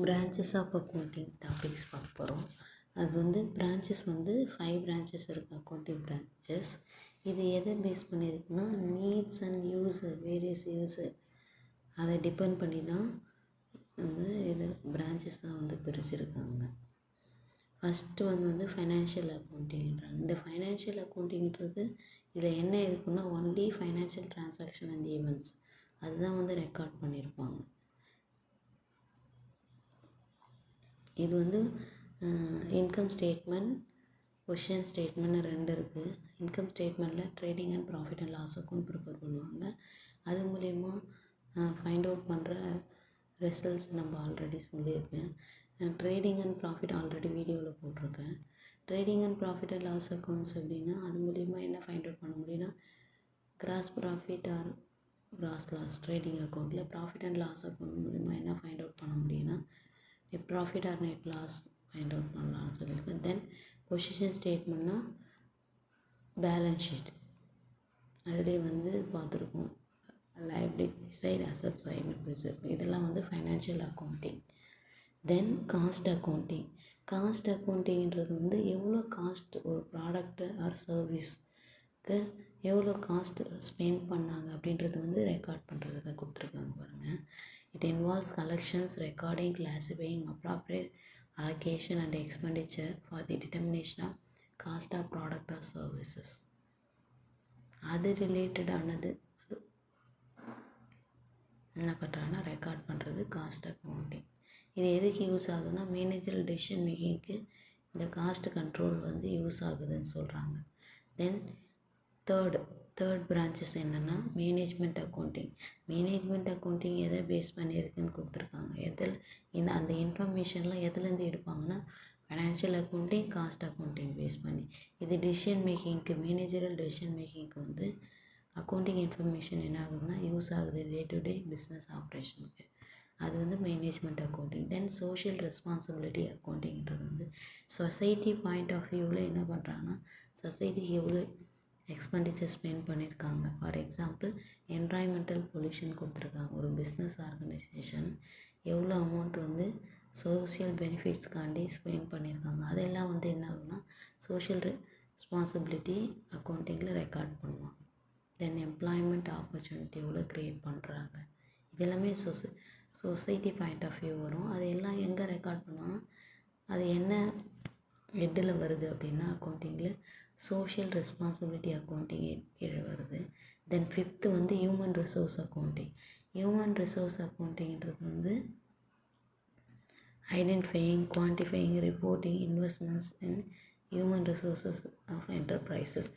Branches of accounting topics பார்க்க போகிறோம். அது வந்து பிரான்ச்சஸ் வந்து 5 பிரான்ச்சஸ் இருக்குது, அக்கௌண்டிங் பிரான்ச்சஸ். இது எதை பேஸ் பண்ணியிருக்குன்னா needs and user, various user அதை டிபெண்ட் பண்ணி தான் வந்து இது பிரான்ச்சஸாக வந்து பிரிச்சுருக்காங்க. ஃபஸ்ட்டு வந்து ஃபைனான்ஷியல் அக்கௌண்டிங்கிறாங்க. இந்த ஃபைனான்ஷியல் அக்கௌண்டிங்கிறது இதில் என்ன இருக்குன்னா only financial transaction and events அதுதான் வந்து ரெக்கார்ட் பண்ணியிருப்பாங்க. இது வந்து இன்கம் ஸ்டேட்மெண்ட், பொசிஷன் ஸ்டேட்மெண்ட்னு 2 இருக்குது. இன்கம் ஸ்டேட்மெண்ட்டில் trading and profit and loss account prepare பண்ணுவாங்க. அது மூலயமா ஃபைண்ட் அவுட் பண்ணுற ரிசல்ட்ஸ் நம்ம ஆல்ரெடி சொல்லியிருக்கேன். ட்ரேடிங் அண்ட் ப்ராஃபிட் ஆல்ரெடி வீடியோவில் போட்டிருக்கேன். Trading and profit and loss accounts அப்படின்னா அது மூலயமா என்ன ஃபைண்ட் அவுட் பண்ண முடியும்னா gross profit or gross loss. Trading அக்கௌண்ட்டில் ப்ராஃபிட் அண்ட் லாஸ் அக்கௌண்ட் மூலயமா என்ன ஃபைண்ட் அவுட் பண்ண முடியும்னா profit or net loss find out பண்ணலாம்னு சொல்லியிருக்கேன். தென் பொசிஷன் ஸ்டேட்மெண்ட்னா பேலன்ஸ் ஷீட், அதிலே வந்து பார்த்துருக்கோம் லைபிலிட்டி சைடு, அசட் சைடு பிரிச்சிருக்கோம். இதெல்லாம் வந்து ஃபைனான்ஷியல் அக்கௌண்டிங். தென் காஸ்ட் அக்கௌண்டிங். காஸ்ட் அக்கௌண்டிங்கிறது வந்து எவ்வளோ காஸ்ட் ஒரு ப்ராடக்ட்டு ஆர் சர்வீஸ்க்கு எவ்வளோ காஸ்ட் ஸ்பெண்ட் பண்ணாங்க அப்படின்றது வந்து ரெக்கார்ட் பண்ணுறதை கொடுத்துருக்காங்க பாருங்கள். It involves collections, recording, classifying, appropriate allocation and expenditure for the determination of cost of product or services. அது ரிலேட்டடானது அது என்ன பண்ணுறாங்கன்னா ரெக்கார்ட் பண்ணுறது காஸ்ட் அக்கௌண்டிங். இது எதுக்கு யூஸ் ஆகுதுன்னா மேனேஜரல் டெசிஷன் மேக்கிங்க்கு இந்த காஸ்ட் கண்ட்ரோல் வந்து யூஸ் ஆகுதுன்னு சொல்கிறாங்க. தென் தேர்ட் பிரான்ச்சஸ் என்னென்னா மேனேஜ்மெண்ட் அக்கௌண்டிங். மேனேஜ்மெண்ட் அக்கௌண்டிங் எதை பேஸ் பண்ணியிருக்குன்னு கொடுத்துருக்காங்க. அந்த இன்ஃபர்மேஷன்லாம் எதுலேருந்து எடுப்பாங்கன்னா financial accounting, cost accounting base பண்ணி. இது டெசிஷன் மேக்கிங்க்கு, மேனேஜரல் டெசிஷன் மேக்கிங்க்கு வந்து அக்கௌண்டிங் இன்ஃபர்மேஷன் என்ன ஆகுதுன்னா யூஸ் ஆகுது டே டு டே பிஸ்னஸ் ஆப்ரேஷனுக்கு. அது வந்து management accounting. Then social responsibility அக்கௌண்டிங்கிறது வந்து சொசைட்டி பாயிண்ட் ஆஃப் வியூவில் என்ன பண்ணுறாங்கன்னா சொசைட்டிக்கு எவ்வளோ எக்ஸ்பெண்டிச்சர் ஸ்பெண்ட் பண்ணியிருக்காங்க. ஃபார் எக்ஸாம்பிள் என்வாயன்மெண்டல் பொல்யூஷன் கொடுத்துருக்காங்க. ஒரு பிஸ்னஸ் ஆர்கனைசேஷன் எவ்வளோ அமௌண்ட் வந்து சோஷியல் பெனிஃபிட்ஸ்க்காண்டி ஸ்பெண்ட் பண்ணியிருக்காங்க. அதெல்லாம் வந்து என்ன ஆகுதுன்னா சோஷியல் ரெஸ்பான்சிபிலிட்டி அக்கௌண்டிங்கில் ரெக்கார்ட் பண்ணுவாங்க. தென் எம்ப்ளாய்மெண்ட் ஆப்பர்ச்சுனிட்டி எவ்வளோ க்ரியேட் பண்ணுறாங்க, இதெல்லாமே சொசைட்டி பாயிண்ட் ஆஃப் வியூ வரும். அது எல்லாம் எங்கே ரெக்கார்ட் பண்ணுவாங்கன்னா அது என்ன ஹெட்டில் வருது அப்படின்னா அக்கௌண்டிங்கில் சோஷியல் ரெஸ்பான்சிபிலிட்டி அக்கௌண்டிங் கீழே வருது. தென் 5th வந்து human resource accounting. Human resource அக்கௌண்டிங்கிறது வந்து identifying, quantifying, reporting investments in human resources of enterprises.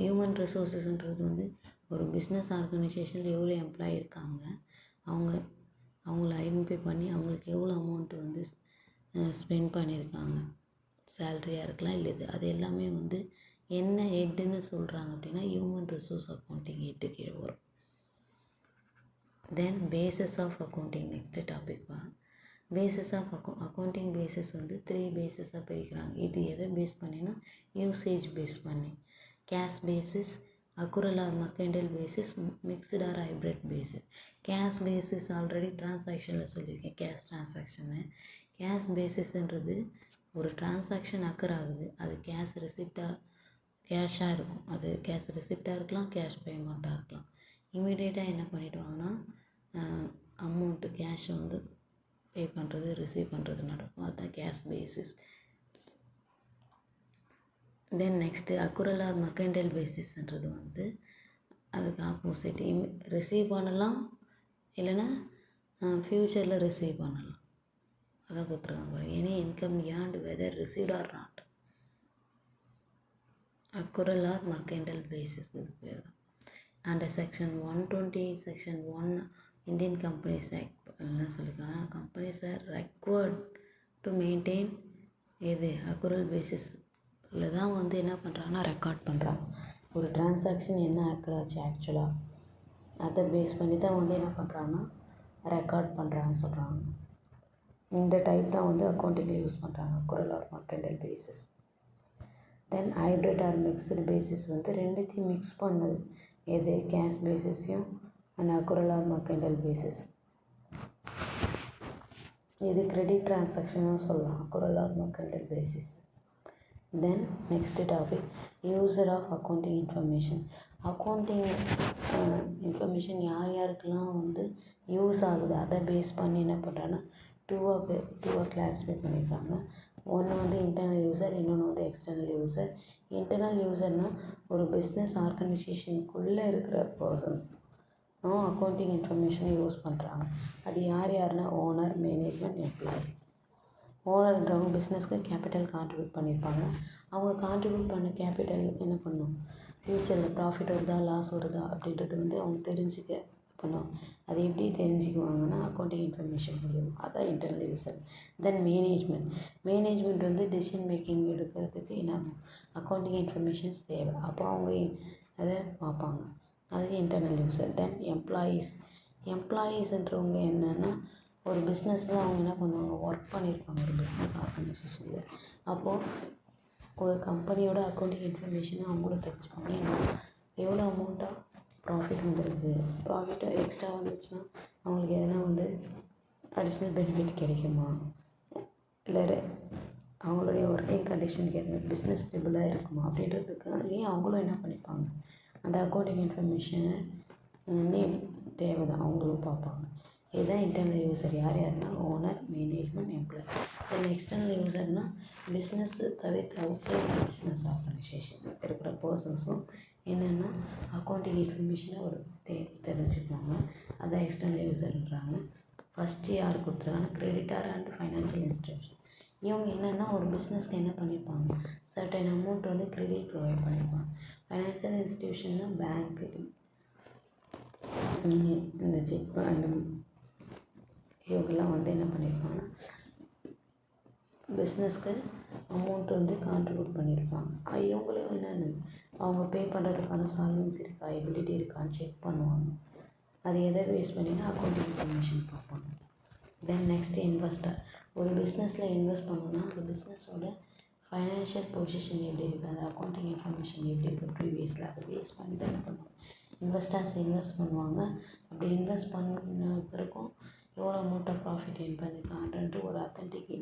Human ரிசோர்ஸஸ்ன்றது வந்து ஒரு பிஸ்னஸ் ஆர்கனைசேஷனில் எவ்வளோ எம்ப்ளாயி இருக்காங்க, அவங்கள ஐடென்டிஃபை பண்ணி அவங்களுக்கு எவ்வளோ அமௌண்ட் வந்து ஸ்பெண்ட் பண்ணியிருக்காங்க, சேலரியாக இருக்கலாம் இல்லை இது அது எல்லாமே வந்து என்ன ஹெட்டுன்னு சொல்கிறாங்க அப்படின்னா ஹியூமன் ரிசோர்ஸ் அக்கௌண்டிங் ஹெட்டு கீழே வரும். Then bases of accounting next topic வா. பேசஸ் ஆஃப் அக்கௌண்டிங் பேசஸ் வந்து 3 பேசஸாக பிரிக்கிறாங்க. இது எதை பேஸ் பண்ணினா யூசேஜ் பேஸ் பண்ணி. Cash basis, accrual or mercantile basis, mixed or hybrid basis. Cash basis already டிரான்சாக்ஷனில் சொல்லியிருக்கேன். Cash transaction. கேஷ் பேசிஸ்ன்றது ஒரு டிரான்சாக்ஷன் அக்கர் ஆகுது, அது கேஷாக இருக்கும். அது கேஷ் ரிசிப்டாக இருக்கலாம், கேஷ் பேமெண்ட்டாக இருக்கலாம். இமீடியட்டாக என்ன பண்ணிவிடுவாங்கன்னா அமௌண்ட்டு கேஷை வந்து பே பண்ணுறது, ரிசீவ் பண்ணுறது நடக்கும். அதுதான் cash basis. Then next accrual or mercantile பேசிஸ்ன்றது வந்து அதுக்கு ஆப்போசிட். ரிசீவ் பண்ணலாம், இல்லைன்னா ஃப்யூச்சரில் ரிசீவ் பண்ணலாம். அதான் கொடுத்துருக்காங்க. Any income earned whether received or not. Accrual or mercantile basis இது பேர் தான். And section 120 section 1 Indian companies act என்ன சொல்லியிருக்காங்க, companies are required to maintain இது அக்குரல் பேசிஸில் தான் வந்து என்ன பண்ணுறாங்கன்னா ரெக்கார்ட் பண்ணுறாங்க. ஒரு டிரான்சாக்ஷன் என்ன ஆக்குறாச்சு ஆக்சுவலாக அதை பேஸ் பண்ணி தான் வந்து என்ன பண்ணுறாங்கன்னா ரெக்கார்ட் பண்ணுறாங்கன்னு சொல்கிறாங்க. இந்த டைப் தான் வந்து அக்கௌண்டிங்கில் யூஸ் பண்ணுறாங்க, accrual or mercantile basis. Then hybrid or mixed basis வந்து ரெண்டுத்தையும் மிக்ஸ் பண்ணுது. எது கேஷ் பேசிஸையும் and accrual or mercantile basis. இது கிரெடிட் டிரான்சாக்ஷனும் சொல்லலாம், accrual or mercantile basis. Then next topic user of accounting information. Accounting information யார் யாருக்கெல்லாம் வந்து யூஸ் ஆகுது அதை பேஸ் பண்ணி என்ன பண்ணுறாங்கன்னா டூவாக கிளாஸிஃபை பண்ணியிருக்காங்க. ஒன்று வந்து இன்டர்னல் யூசர், இன்னொன்று வந்து எக்ஸ்டர்னல் யூசர். இன்டர்னல் யூசர்னால் ஒரு பிஸ்னஸ் ஆர்கனைசேஷனுக்குள்ளே இருக்கிற பர்சன்ஸ் அக்கௌண்டிங் இன்ஃபர்மேஷனை யூஸ் பண்ணுறாங்க. அது யாருன்னா ஓனர், மேனேஜ்மெண்ட், எம்ப்ளாயி. ஓனர்ன்றவங்க பிஸ்னஸ்க்கு கேபிட்டல் கான்ட்ரிபியூட் பண்ணியிருப்பாங்க. அவங்க கான்ட்ரிபியூட் பண்ண கேபிட்டல் என்ன பண்ணும், ஃப்யூச்சரில் ப்ராஃபிட் வருதா லாஸ் வருதா அப்படின்றது வந்து அவங்க தெரிஞ்சுக்க பண்ணும். அது எப்படி தெரிஞ்சுக்குவாங்கன்னா அக்கௌண்டிங் இன்ஃபர்மேஷன் மூலியமாக. அதான் இன்டர்னல் யூசர். தென் மேனேஜ்மெண்ட் வந்து டெசிஷன் மேக்கிங் எடுக்கிறதுக்கு என்ன அக்கௌண்டிங் இன்ஃபர்மேஷன்ஸ் தேவை. அப்போ அவங்க அதை பார்ப்பாங்க. அது இன்டர்னல் யூசர். தென் எம்ப்ளாயீஸ்ன்றவங்க என்னென்னா ஒரு பிஸ்னஸில் அவங்க என்ன பண்ணுவாங்க, ஒர்க் பண்ணியிருப்பாங்க ஒரு பிஸ்னஸ் ஆர்கனைசேஷனில். அப்போது ஒரு கம்பெனியோட அக்கௌண்டிங் இன்ஃபர்மேஷனை அவங்களும் தெரிஞ்சுப்பாங்க. ஏன்னா எவ்வளோ அமௌண்ட்டாக ப்ராஃபிட் வந்துருக்கு, ப்ராஃபிட் எக்ஸ்ட்ரா வந்துச்சுன்னா அவங்களுக்கு எதனா வந்து அடிஷ்னல் பெனிஃபிட் கிடைக்குமா, இல்லை அவங்களுடைய ஒர்க்கிங் கண்டிஷனுக்கு எதுவும் பிஸ்னஸ் ஸ்டெபிளாக இருக்குமா அப்படின்றதுக்காகவே அவங்களும் என்ன பண்ணிப்பாங்க, அந்த அக்கௌண்டிங் இன்ஃபர்மேஷனை தேவை தான் அவங்களும் பார்ப்பாங்க. இதுதான் இன்டர்னல் யூசர். யாருன்னா ஓனர், மேனேஜ்மெண்ட், எம்ப்ளாயி. தென் எக்ஸ்டர்னல் யூசர்னால் பிஸ்னஸ்ஸு தவிர்த்து அவுட் சைட் பிஸ்னஸ் ஆர்கனைசேஷன் இருக்கிற பர்சன்ஸும் என்னென்னா அக்கௌண்டிங் இன்ஃபர்மேஷனை ஒரு தெரிஞ்சுக்குவாங்க. அதான் எக்ஸ்டர்னல் யூசர்ன்றாங்க. ஃபஸ்ட்டு யார் கொடுத்துருக்காங்கன்னா கிரெடிட்டார் அண்ட் ஃபைனான்ஷியல் இன்ஸ்டியூஷன். இவங்க என்னென்னா ஒரு பிஸ்னஸ்க்கு என்ன பண்ணியிருப்பாங்க, சர்டன் அமௌண்ட் வந்து கிரெடிட் ப்ரொவைட் பண்ணியிருப்பாங்க. ஃபைனான்ஷியல் இன்ஸ்டியூஷன்னா பேங்க்கு, இந்த செக் அந்த இவங்கெல்லாம் வந்து என்ன பண்ணியிருப்பாங்கன்னா பிஸ்னஸ்க்கு அமௌண்ட் வந்து கான்ட்ரிபியூட் பண்ணியிருப்பாங்க. இவங்களும் என்னென்னு அவங்க பே பண்ணுறதுக்கான சால்வன்சி இருக்கா, எபிலிட்டி இருக்கான்னு செக் பண்ணுவாங்க. அது எதை பேஸ் பண்ணினா அக்கௌண்டிங் இன்ஃபர்மேஷன் பார்ப்பாங்க. Then next investor. ஒரு பிஸ்னஸில் இன்வெஸ்ட் பண்ணணுன்னா அந்த பிஸ்னஸோட ஃபைனான்ஷியல் பொசிஷன் எப்படி இருக்குது, அது அக்கௌண்டிங் இன்ஃபர்மேஷன் எப்படி இருக்குது ப்ரீவியஸில், அதை பேஸ் பண்ணி தான் என்ன பண்ணுவாங்க, இன்வெஸ்டர்ஸ் இன்வெஸ்ட் பண்ணுவாங்க. அப்படி இன்வெஸ்ட் பண்ண பிறகும் எவ்வளோ அமௌண்ட் ஆஃப் ப்ராஃபிட் ஏர்ன் பண்ணியிருக்காங்கன்ட்டு ஒரு அத்தன்டிக்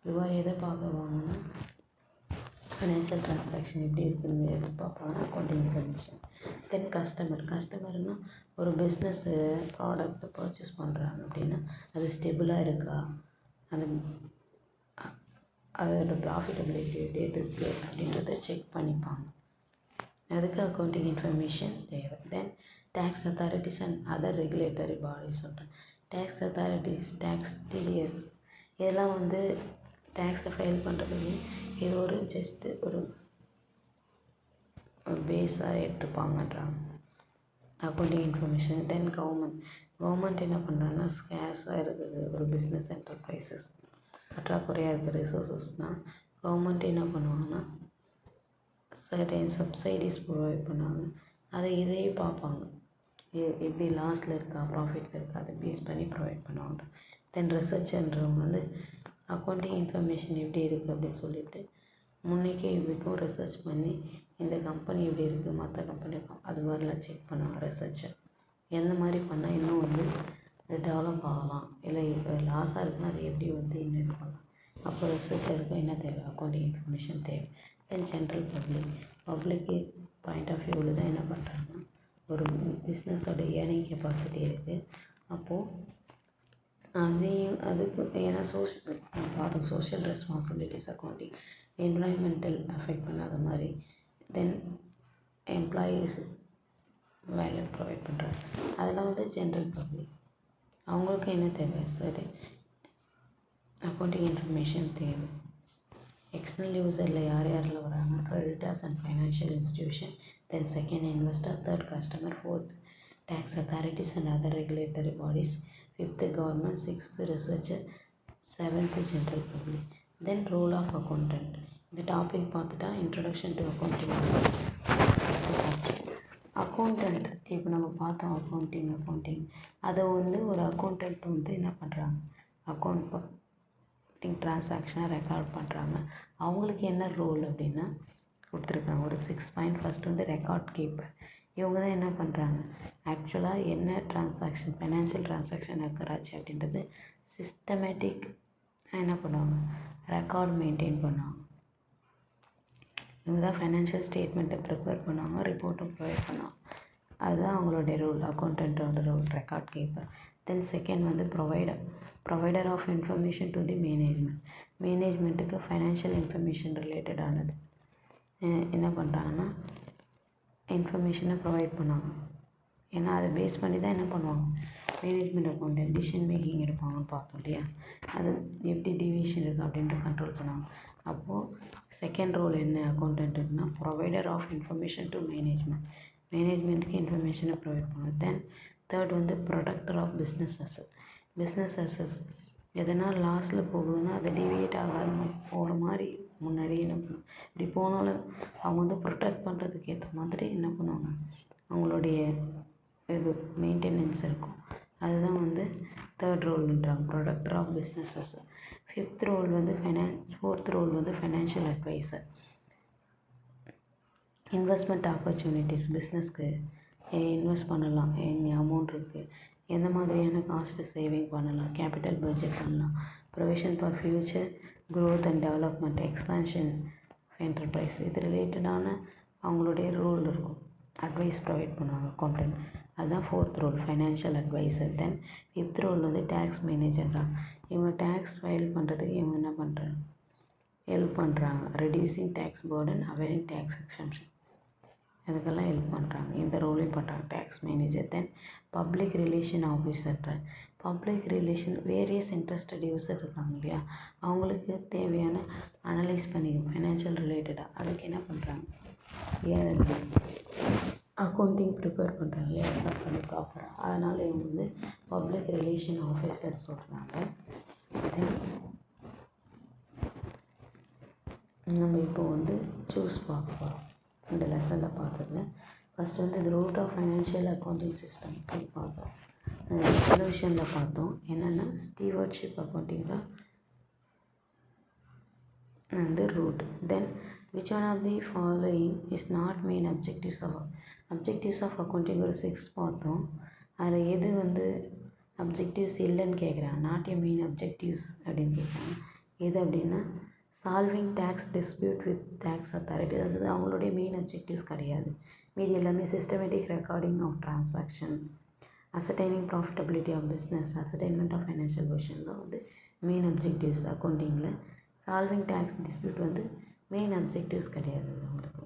இவள் எதை பார்க்குவாங்கன்னா ஃபைனான்ஷியல் ட்ரான்சாக்ஷன் எப்படி இருக்குதுன்னு எது பார்ப்பாங்கன்னா அக்கௌண்டிங் இன்ஃபர்மேஷன். தென் கஸ்டமர்னால் ஒரு பிஸ்னஸ்ஸு ப்ராடக்ட் பர்ச்சேஸ் பண்ணுறாங்க அப்படின்னா அது ஸ்டெபிளாக இருக்கா, அந்த அதோட ப்ராஃபிட்டபிலிட்டி எப்படி இருக்குது அப்படின்றத செக் பண்ணிப்பாங்க. அதுக்கு அக்கௌண்டிங் இன்ஃபர்மேஷன் தேவை. Then tax authorities and other regulatory bodies சொல்கிறேன். டேக்ஸ் அத்தாரிட்டிஸ், டேக்ஸ் டிடிஎஸ், இதெல்லாம் வந்து டேக்ஸை ஃபைல் பண்ணுறதுக்கு இது ஒரு ஜஸ்ட்டு ஒரு பேஸாக எடுத்துப்பாங்கன்றாங்க அக்கௌண்டிங் இன்ஃபர்மேஷன். தென் கவர்மெண்ட் என்ன பண்ணுறாங்கன்னா ஸ்கேர்ஸாக இருக்குது ஒரு பிஸ்னஸ் என்டர்பிரைசஸ், பற்றாக்குறையாக இருக்கிற ரிசோர்ஸஸ்னால் கவர்மெண்ட் என்ன பண்ணுவாங்கன்னா சர்டைன் சப்சிடிஸ் ப்ரொவைட் பண்ணாங்க. அதை இதையும் பார்ப்பாங்க, எப்படி லாஸில் இருக்கா ப்ராஃபிட்டில் இருக்கா அதை பேஸ் பண்ணி ப்ரொவைட் பண்ணுவாங்க. தென் ரிசர்ச்ன்றவங்க வந்து அக்கௌண்டிங் இன்ஃபர்மேஷன் எப்படி இருக்குது அப்படின்னு சொல்லிட்டு முன்னைக்கு இப்படிக்கும் ரிசர்ச் பண்ணி இந்த கம்பெனி எப்படி இருக்குது மற்ற கம்பெனி அது மாதிரிலாம் செக் பண்ணுவாங்க. ரிசர்ச்சை எந்த மாதிரி பண்ணால் இன்னும் வந்து டெவலப் ஆகலாம், இல்லை இப்போ லாஸாக இருக்குன்னா அதை எப்படி வந்து இன்னும் இது பண்ணலாம். அப்போ ரிசர்ச்சருக்கு என்ன தேவை, அக்கௌண்டிங் இன்ஃபர்மேஷன் தேவை. தென் ஜென்ரல் பப்ளிக்கு பாயிண்ட் ஆஃப் வியூவில் தான் என்ன பண்ணுறாங்கன்னா ஒரு பிஸ்னஸோட ஏர்னிங் கெப்பாசிட்டி இருக்குது. அப்போது அதையும் அதுக்கு ஏன்னா பார்த்தோம் social responsibilities accounting environmental affect பண்ணாத மாதிரி. தென் எம்ப்ளாயீஸ் வேலை ப்ரொவைட் பண்ணுறாங்க, அதெல்லாம் வந்து ஜென்ரல் பப்ளிக். அவங்களுக்கு என்ன தேவை, சரி அக்கௌண்டிங் இன்ஃபர்மேஷன் தேவை. எக்ஸ்டர்னல் யூசரில் யாரெல்லாம் வராங்க, creditors and financial institution, then second investor, third customer, fourth tax authorities and other regulatory bodies, fifth government, sixth researcher, seventh general public. Then role of accountant. இந்த topic பார்த்துட்டா introduction to accounting. Accountant இப்போ நம்ம பார்த்தோம் accounting அதை வந்து ஒரு accountant வந்து என்ன பண்ணுறாங்க, அக்கௌண்டிங் ட்ரான்சாக்ஷனை ரெக்கார்ட் பண்ணுறாங்க. அவங்களுக்கு என்ன ரோல் அப்படின்னா கொடுத்துருக்காங்க ஒரு 6 பாயிண்ட். ஃபஸ்ட்டு வந்து ரெக்கார்ட் கீப்பர். இவங்க தான் என்ன பண்ணுறாங்க, ஆக்சுவலாக என்ன ட்ரான்சாக்ஷன் ஃபைனான்ஷியல் ட்ரான்சாக்ஷன் occur-ஆச்சு அப்படின்றது சிஸ்டமேட்டிக் என்ன பண்ணுவாங்க, ரெக்கார்ட் மெயின்டைன் பண்ணுவாங்க. இவங்க தான் ஃபைனான்ஷியல் ஸ்டேட்மெண்ட்டை ப்ரிப்பேர் பண்ணுவாங்க, ரிப்போர்ட்டை ப்ரொவைட் பண்ணுவாங்க. அதுதான் அவங்களுடைய ரோல், அக்கௌண்டன்ட்டோட role, record keeper. Then second வந்து provider of information to the மேனேஜ்மெண்ட்டுக்கு ஃபைனான்ஷியல் இன்ஃபர்மேஷன் ரிலேட்டடானது என்ன பண்ணுறாங்கன்னா இன்ஃபர்மேஷனை ப்ரொவைட் பண்ணுவாங்க. ஏன்னா அதை பேஸ் பண்ணி தான் என்ன பண்ணுவாங்க, மேனேஜ்மெண்ட் அக்கௌண்ட் டிசிஷன் மேக்கிங் எடுப்பாங்கன்னு பார்த்தோம் இல்லையா, அது எப்படி டிவியேஷன் இருக்குது அப்படின்ட்டு கண்ட்ரோல் பண்ணுவாங்க. அப்போது செகண்ட் ரோல் என்ன அக்கௌண்டன்ட்டுன்னா ப்ரொவைடர் ஆஃப் இன்ஃபர்மேஷன் டு மேனேஜ்மெண்ட்டுக்கு இன்ஃபர்மேஷனை ப்ரொவைட் பண்ணுவோம். தென் தேர்ட் வந்து ப்ரொடக்டர் ஆஃப் பிஸ்னஸ் அசஸ் எதனால் லாஸில் போகுதுன்னா அதை டிவியேட் ஆகாமல் போகிற மாதிரி முன்னாடி என்ன பண்ணுவோம், இப்படி போனாலும் அவங்க வந்து ப்ரொடெக்ட் பண்ணுறதுக்கு ஏற்ற மாதிரி என்ன பண்ணுவாங்க, அவங்களுடைய இது மெயின்டெனன்ஸ் இருக்கும். அதுதான் வந்து தேர்ட் ரோல்ன்றாங்க, ப்ரொடக்டர் ஆஃப் பிஸ்னஸ் அசஸ். ஃபோர்த் ரோல் வந்து ஃபைனான்ஷியல் அட்வைசர். இன்வெஸ்ட்மெண்ட் ஆப்பர்ச்சுனிட்டிஸ், பிஸ்னஸ்க்கு இன்வெஸ்ட் பண்ணலாம், எங்கே அமௌண்ட் இருக்குது, எந்த மாதிரியான காஸ்ட்டு சேவிங் பண்ணலாம், கேபிட்டல் பட்ஜெட் பண்ணலாம், provision for future growth and development, expansion enterprise, இது ரிலேட்டடான அவங்களுடைய ரோல் இருக்கும். அட்வைஸ் ப்ரொவைட் பண்ணுவாங்க அக்கௌண்டன்ட். அதுதான் fourth role, financial adviser. Then fifth role வந்து டேக்ஸ் மேனேஜர் தான். இவங்க டேக்ஸ் ஃபைல் பண்ணுறதுக்கு இவங்க என்ன பண்ணுறாங்க, ஹெல்ப் பண்ணுறாங்க. Reducing tax burden, availing tax exemption, இதுக்கெல்லாம் ஹெல்ப் பண்ணுறாங்க. இந்த ரோலையும் பண்ணுறாங்க tax manager. Then public relation officer. Public relation various interested user இருக்காங்க இல்லையா, அவங்களுக்கு தேவையான அனலைஸ் பண்ணிக்கணும் ஃபைனான்ஷியல் ரிலேட்டடாக, அதுக்கு என்ன பண்ணுறாங்க, அக்கௌண்டிங் ப்ரிப்பேர் பண்ணுறாங்க இல்லையா, ரெக்கார்ட் பண்ணி ப்ராப்பராக. அதனால் இவங்க வந்து பப்ளிக் ரிலேஷன் ஆஃபீஸர் சொல்கிறாங்க. தென் நம்ம இப்போ வந்து சூஸ் பார்க்க போகிறோம். இந்த லெசனில் பார்த்தது ஃபஸ்ட் வந்து இந்த root of financial accounting system பார்த்தோம். சொல்யூஷனில் பார்த்தோம் என்னென்னா ஸ்டீவர்ட்ஷிப் அக்கௌண்டிங் தான் வந்து root. Then which one of the following is not main objectives of accounting ஒரு 6 பார்த்தோம். அதில் எது வந்து அப்ஜெக்டிவ்ஸ் இல்லைன்னு கேட்குறாங்க, நாட் ஏ மெயின் அப்ஜெக்டிவ்ஸ் அப்படின்னு கேட்குறாங்க. எது அப்படின்னா solving tax dispute with tax authority, அது அவங்களுடைய மெயின் அப்ஜெக்டிவ்ஸ் கிடையாது. மீதி எல்லாமே systematic recording of transaction, ascertaining profitability of business, ascertainment of financial position தான் வந்து மெயின் அப்ஜெக்டிவ்ஸ் அக்கௌண்டிங்கில். சால்விங் டேக்ஸ் டிஸ்பியூட் வந்து மெயின் அப்ஜெக்டிவ்ஸ் கிடையாது அவங்களுக்கு.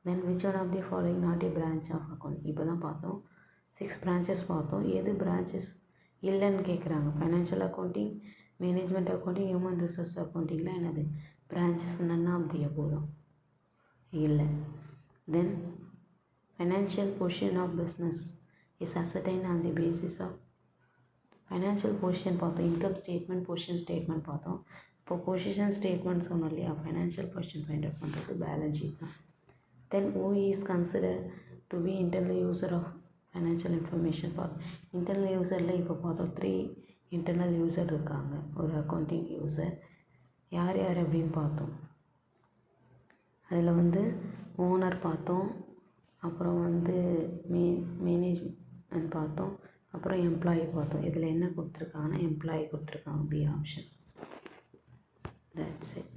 Then which one of the following not a branch of account, இப்போ தான் பார்த்தோம் 6 பிரான்ச்சஸ் பார்த்தோம். எது பிரான்ச்சஸ் இல்லைன்னு கேட்குறாங்க, financial accounting, management accounting, human resource அக்கௌண்டிங்லாம் என்னது branches none of the above இல்லை. Then financial position of business is ascertain on the basis of financial position பார்த்தோம், இன்கம் ஸ்டேட்மெண்ட், பொசிஷன் ஸ்டேட்மெண்ட் பார்த்தோம். இப்போ பொசிஷன் ஸ்டேட்மெண்ட் சொன்னோம் இல்லையா, ஃபைனான்ஷியல் பொசிஷன் ஃபைண்ட் அவுட் பண்ணுறது balance sheet தான். Then who is consider to be internal user of financial information பார்த்தோம். இன்டர்னல் யூசரில் இப்போ பார்த்தோம் 3 இன்டர்னல் யூசர் இருக்காங்க, ஒரு அக்கௌண்டிங் யூசர். யார் யார் அப்படின்னு பார்த்தோம். அதில் வந்து ஓனர் பார்த்தோம், அப்புறம் வந்து மேனேஜ்மெண்ட் பார்த்தோம், அப்புறம் எம்ப்ளாயி பார்த்தோம். இதில் என்ன கொடுத்துருக்காங்கன்னா எம்ப்ளாயி கொடுத்துருக்காங்க, பி ஆப்ஷன். That's it.